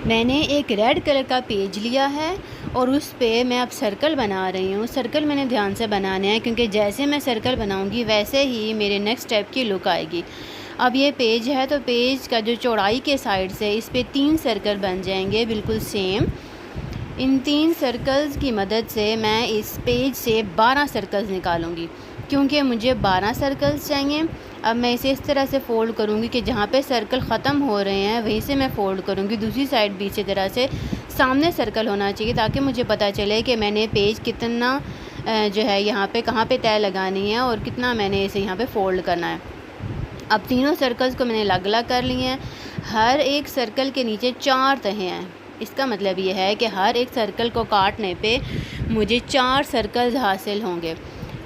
मैंने एक red colour का पेज लिया है और उस पे मैं अब सर्कल बना रही हूँ। सर्कल मैंने ध्यान से बनाने हैं क्योंकि जैसे मैं सर्कल बनाऊँगी वैसे ही मेरे नेक्स्ट स्टेप की लुक आएगी। अब ये पेज है तो पेज का जो चौड़ाई के साइड से इस पे 3 सर्कल बन जाएंगे बिल्कुल सेम। इन 3 सर्कल्स की मदद से मैं इस पेज से 12 सर्कल्स निकालूंगी क्योंकि मुझे 12 सर्कल्स चाहिए। अब मैं इसे इस तरह से फ़ोल्ड करूंगी कि जहाँ पे सर्कल ख़त्म हो रहे हैं वहीं से मैं फ़ोल्ड करूंगी। दूसरी साइड भी इसी तरह से सामने सर्कल होना चाहिए ताकि मुझे पता चले कि मैंने पेज कितना जो है यहाँ पे कहाँ पे तय लगानी है और कितना मैंने इसे यहाँ पे फ़ोल्ड करना है। अब तीनों सर्कल्स को मैंने अलग अलग कर लिए हैं। हर एक सर्कल के नीचे 4 तहें हैं। इसका मतलब ये है कि हर एक सर्कल को काटने पे मुझे 4 सर्कल्स हासिल होंगे।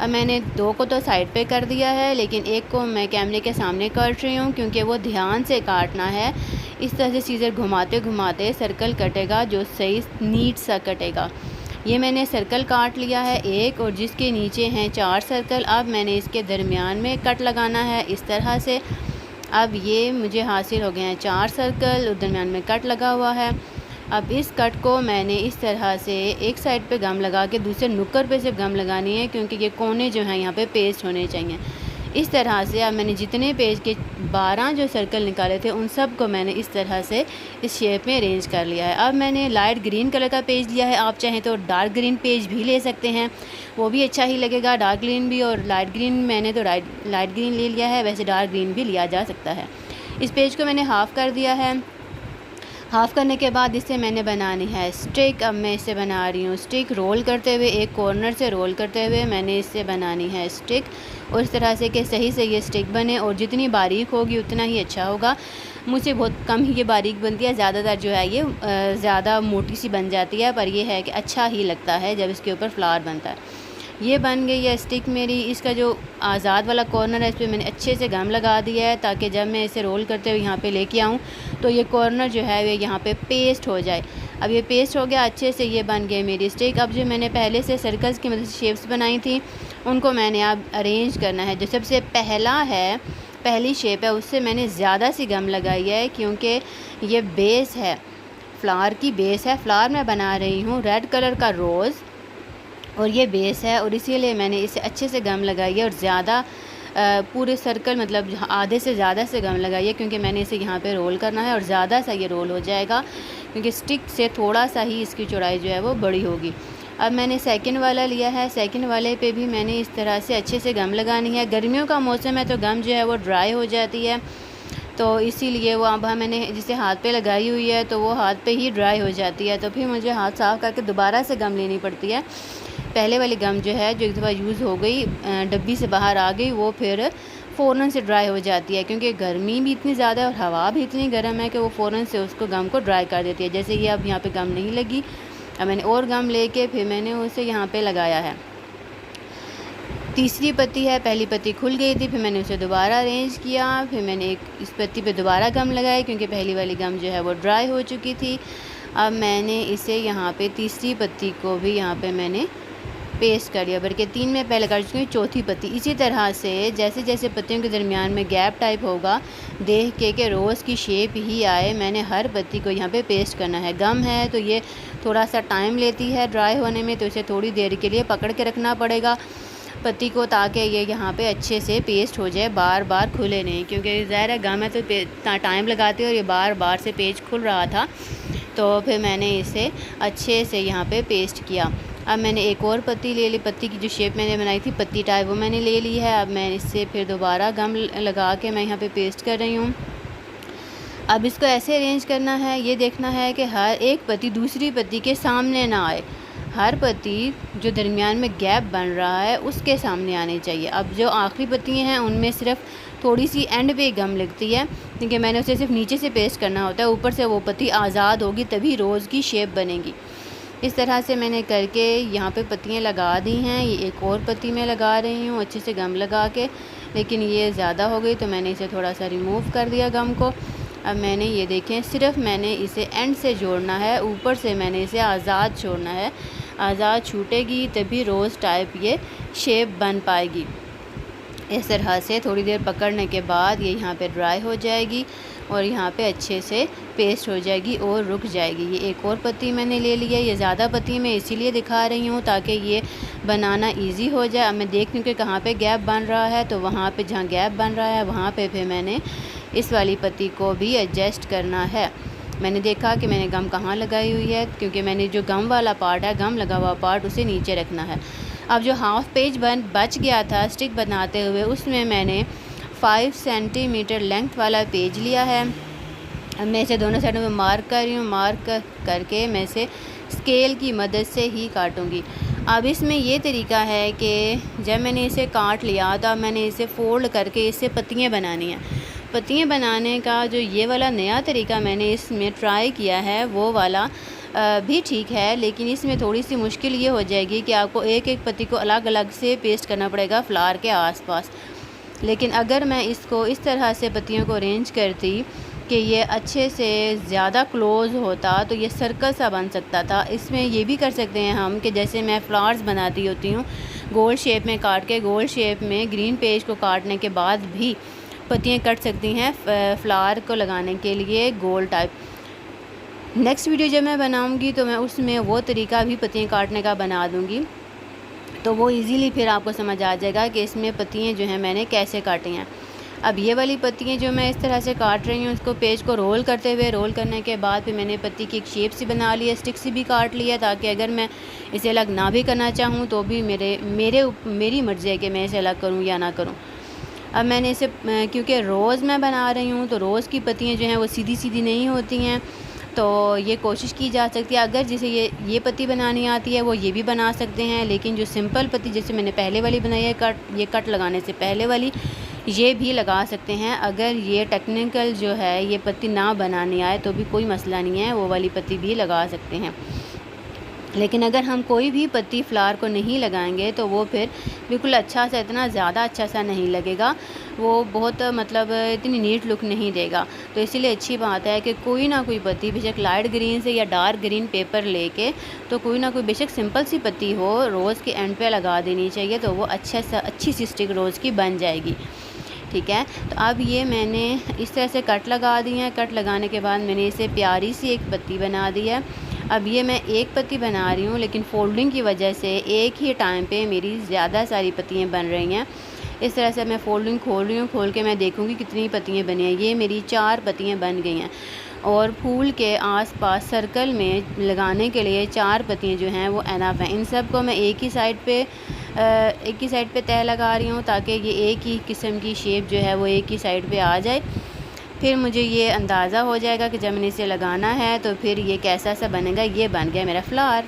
अब मैंने 2 को तो साइड पे कर दिया है लेकिन एक को मैं कैमरे के सामने काट रही हूँ क्योंकि वो ध्यान से काटना है। इस तरह से सीज़र घुमाते घुमाते सर्कल कटेगा जो सही नीट सा कटेगा। ये मैंने सर्कल काट लिया है एक, और जिसके नीचे हैं 4 सर्कल। अब मैंने इसके दरमियान में कट लगाना है इस तरह से। अब ये मुझे हासिल हो गए हैं 4 सर्कल और दरमियान में कट लगा हुआ है। अब इस कट को मैंने इस तरह से एक साइड पे गम लगा के दूसरे नुक्कड़ पे सिर्फ गम लगानी है क्योंकि ये कोने जो हैं यहाँ पे पेस्ट होने चाहिए। इस तरह से अब मैंने जितने पेज के 12 जो सर्कल निकाले थे उन सब को मैंने इस तरह से इस शेप में अरेंज कर लिया है। अब मैंने लाइट ग्रीन कलर का पेज लिया है। आप चाहें तो डार्क ग्रीन पेज भी ले सकते हैं, वो भी अच्छा ही लगेगा। डार्क ग्रीन भी और लाइट ग्रीन, मैंने तो लाइट ग्रीन ले लिया है, वैसे डार्क ग्रीन भी लिया जा सकता है। इस पेज को मैंने हाफ़ कर दिया है। हाफ़ करने के बाद इसे मैंने बनानी है स्टिक। अब मैं इसे बना रही हूँ स्टिक। रोल करते हुए, एक कॉर्नर से रोल करते हुए मैंने इससे बनानी है स्टिक, और इस तरह से कि सही से ये स्टिक बने, और जितनी बारीक होगी उतना ही अच्छा होगा। मुझसे बहुत कम ही ये बारीक बनती है, ज़्यादातर जो है ये ज़्यादा मोटी सी बन जाती है, पर यह है कि अच्छा ही लगता है जब इसके ऊपर फ्लावर बनता है। ये बन गई है स्टिक मेरी। इसका जो आज़ाद वाला कॉर्नर है इस पर मैंने अच्छे से गम लगा दिया है ताकि जब मैं इसे रोल करते हुए यहाँ पे लेके आऊँ तो ये कॉर्नर जो है वो यहाँ पे पेस्ट हो जाए। अब ये पेस्ट हो गया अच्छे से, ये बन गई मेरी स्टिक। अब जो मैंने पहले से सर्कल्स की मदद से शेप्स बनाई थी उनको मैंने अब अरेंज करना है। जो सबसे पहली शेप है उससे मैंने ज़्यादा सी गम लगाई है क्योंकि ये बेस है, फ्लावर की बेस है। फ्लावर मैं बना रही हूँ रेड कलर का रोज़, और ये बेस है, और इसीलिए मैंने इसे अच्छे से गम लगाई है और ज़्यादा पूरे सर्कल मतलब आधे से ज़्यादा से गम लगाई है क्योंकि मैंने इसे यहाँ पे रोल करना है और ज़्यादा सा ये रोल हो जाएगा क्योंकि स्टिक से थोड़ा सा ही इसकी चौड़ाई जो है वो बड़ी होगी। अब मैंने सेकंड वाला लिया है। सेकंड वाले पे भी मैंने इस तरह से अच्छे से गम लगानी है। गर्मियों का मौसम है तो गम जो है वो ड्राई हो जाती है, तो इसीलिए वो अब मैंने जिसे हाथ पे लगाई हुई है तो वो हाथ पे ही ड्राई हो जाती है, तो फिर मुझे हाथ साफ़ करके दोबारा से गम लेनी पड़ती है। पहले वाली गम जो है जो एक दफ़ा यूज़ हो गई, डब्बी से बाहर आ गई, वो फिर फ़ौरन से ड्राई हो जाती है क्योंकि गर्मी भी इतनी ज़्यादा है और हवा भी इतनी गर्म है कि वो फ़ौरन से उसको गम को ड्राई कर देती है। जैसे ये अब यहाँ पे गम नहीं लगी, अब मैंने और गम लेके फिर मैंने उसे यहाँ पे लगाया है। तीसरी पत्ती है, पहली पत्ती खुल गई थी, फिर मैंने उसे दोबारा अरेंज किया, फिर मैंने इस पत्ती पे दोबारा गम लगाया क्योंकि पहली वाली गम जो है वो ड्राई हो चुकी थी। अब मैंने इसे यहाँ पे तीसरी पत्ती को भी यहाँ पे मैंने पेस्ट कर दिया, बल्कि 3 में पहले कर चुकी हूँ, चौथी पत्ती। इसी तरह से जैसे जैसे पत्तियों के दरमियान में गैप टाइप होगा देख के रोज़ की शेप ही आए, मैंने हर पत्ती को यहाँ पे पेस्ट करना है। गम है तो ये थोड़ा सा टाइम लेती है ड्राई होने में, तो इसे थोड़ी देर के लिए पकड़ के रखना पड़ेगा पत्ती को ताकि ये यहाँ पे अच्छे से पेस्ट हो जाए, बार बार खुले नहीं, क्योंकि ज़ाहिर है गम है तो टाइम लगाते और ये बार बार से पेज खुल रहा था, तो फिर मैंने इसे अच्छे से यहाँ पे पेस्ट किया। अब मैंने एक और पत्ती ले ली, पत्ती की जो शेप मैंने बनाई थी पत्ती टाइप वो मैंने ले ली है। अब मैं इससे फिर दोबारा गम लगा के मैं यहाँ पे पेस्ट कर रही हूँ। अब इसको ऐसे अरेंज करना है, ये देखना है कि हर एक पत्ती दूसरी पत्ती के सामने ना आए, हर पत्ती जो दरमियान में गैप बन रहा है उसके सामने आनी चाहिए। अब जो आखिरी पत्तियाँ हैं उनमें सिर्फ थोड़ी सी एंड पे गम लगती है क्योंकि मैंने उसे सिर्फ नीचे से पेस्ट करना होता है, ऊपर से वो पत्ती आज़ाद होगी तभी रोज़ की शेप बनेगी। इस तरह से मैंने करके यहाँ पे पत्तियाँ लगा दी हैं। ये एक और पत्ती में लगा रही हूँ अच्छे से गम लगा के, लेकिन ये ज़्यादा हो गई तो मैंने इसे थोड़ा सा रिमूव कर दिया गम को। अब मैंने ये देखें सिर्फ मैंने इसे एंड से जोड़ना है, ऊपर से मैंने इसे आज़ाद छोड़ना है। आज़ाद छूटेगी तभी रोज़ टाइप ये शेप बन पाएगी। इस तरह से थोड़ी देर पकड़ने के बाद ये यहाँ पे ड्राई हो जाएगी और यहाँ पे अच्छे से पेस्ट हो जाएगी और रुक जाएगी। ये एक और पत्ती मैंने ले लिया। ये ज़्यादा पत्ती मैं इसीलिए दिखा रही हूँ ताकि ये बनाना इजी हो जाए। अब मैं देखती हूँ कि कहाँ पे गैप बन रहा है, तो वहाँ पे जहाँ गैप बन रहा है वहाँ पे फिर मैंने इस वाली पत्ती को भी एडजस्ट करना है। मैंने देखा कि मैंने गम कहाँ लगाई हुई है, क्योंकि मैंने जो गम वाला पार्ट है, गम लगा हुआ पार्ट, उसे नीचे रखना है। अब जो हाफ़ पेज बच गया था स्टिक बनाते हुए, उसमें मैंने 5 सेंटीमीटर लेंथ वाला पेज लिया है। अब मैं इसे दोनों साइडों में मार्क कर रही हूँ। मार्क करके मैं इसे स्केल की मदद से ही काटूँगी। अब इसमें ये तरीका है कि जब मैंने इसे काट लिया तो अब मैंने इसे फ़ोल्ड करके इससे पत्तियाँ बनानी हैं। पत्तियाँ बनाने का जो ये वाला नया तरीका मैंने इसमें ट्राई किया है वो वाला भी ठीक है, लेकिन इसमें थोड़ी सी मुश्किल ये हो जाएगी कि आपको एक एक पत्ती को अलग अलग से पेस्ट करना पड़ेगा फ्लावर के आसपास। लेकिन अगर मैं इसको इस तरह से पत्तियों को अरेंज करती कि ये अच्छे से ज़्यादा क्लोज़ होता तो ये सर्कल सा बन सकता था। इसमें ये भी कर सकते हैं हम कि जैसे मैं फ़्लावर्स बनाती होती हूँ गोल शेप में काट के, गोल शेप में ग्रीन पेज को काटने के बाद भी पत्तियाँ कट सकती हैं फ्लावर को लगाने के लिए गोल टाइप। नेक्स्ट वीडियो जब मैं बनाऊँगी तो मैं उसमें वो तरीका भी पत्तियाँ काटने का बना दूँगी, तो वो इजीली फिर आपको समझ आ जाएगा कि इसमें पत्तियाँ जो हैं मैंने कैसे काटी हैं। अब ये वाली पत्तियाँ जो मैं इस तरह से काट रही हूँ, उसको पेज को रोल करते हुए, रोल करने के बाद फिर मैंने पत्ती की एक शेप सी बना ली है, स्टिक सी भी काट लिया, ताकि अगर मैं इसे अलग ना भी करना चाहूँ तो भी मेरी मर्ज़ी है कि मैं इसे अलग करूँ या ना करूँ। अब मैंने इसे क्योंकि रोज़ मैं बना रही हूँ तो रोज़ की पत्तियाँ जो हैं वो सीधी सीधी नहीं होती हैं, तो ये कोशिश की जा सकती है। अगर जिसे ये पत्ती बनानी आती है वो ये भी बना सकते हैं, लेकिन जो सिंपल पत्ती जैसे मैंने पहले वाली बनाई है ये कट लगाने से पहले वाली, ये भी लगा सकते हैं। अगर ये टेक्निकल जो है ये पत्ती ना बनानी आए तो भी कोई मसला नहीं है, वो वाली पत्ती भी लगा सकते हैं। लेकिन अगर हम कोई भी पत्ती फ्लावर को नहीं लगाएंगे तो वो फिर बिल्कुल अच्छा सा, इतना ज़्यादा अच्छा सा नहीं लगेगा, वो बहुत मतलब इतनी नीट लुक नहीं देगा। तो इसीलिए अच्छी बात है कि कोई ना कोई पत्ती बेशक लाइट ग्रीन से या डार्क ग्रीन पेपर लेके, तो कोई ना कोई बेशक सिंपल सी पत्ती हो रोज़ के एंड पे लगा देनी चाहिए, तो वो अच्छी सी स्टिक रोज़ की बन जाएगी। ठीक है, तो अब ये मैंने इस तरह से कट लगा दी है। कट लगाने के बाद मैंने इसे प्यारी सी एक पत्ती बना दी है। अब ये मैं एक पत्ती बना रही हूँ, लेकिन फ़ोल्डिंग की वजह से एक ही टाइम पे मेरी ज़्यादा सारी पत्तियाँ बन रही हैं। इस तरह से मैं फ़ोल्डिंग खोल रही हूँ, खोल के मैं देखूँगी कितनी पत्तियाँ बनी हैं। ये मेरी 4 पत्तियाँ बन गई हैं, और फूल के आसपास सर्कल में लगाने के लिए 4 पत्तियाँ जो हैं वो एनफ हैं। इन सब को मैं एक ही साइड पे तह लगा रही हूँ, ताकि ये एक ही किस्म की शेप जो है वो एक ही साइड पे आ जाए। फिर मुझे ये अंदाज़ा हो जाएगा कि जब मैंने इसे लगाना है तो फिर ये कैसा सा बनेगा। ये बन गया मेरा फ्लावर।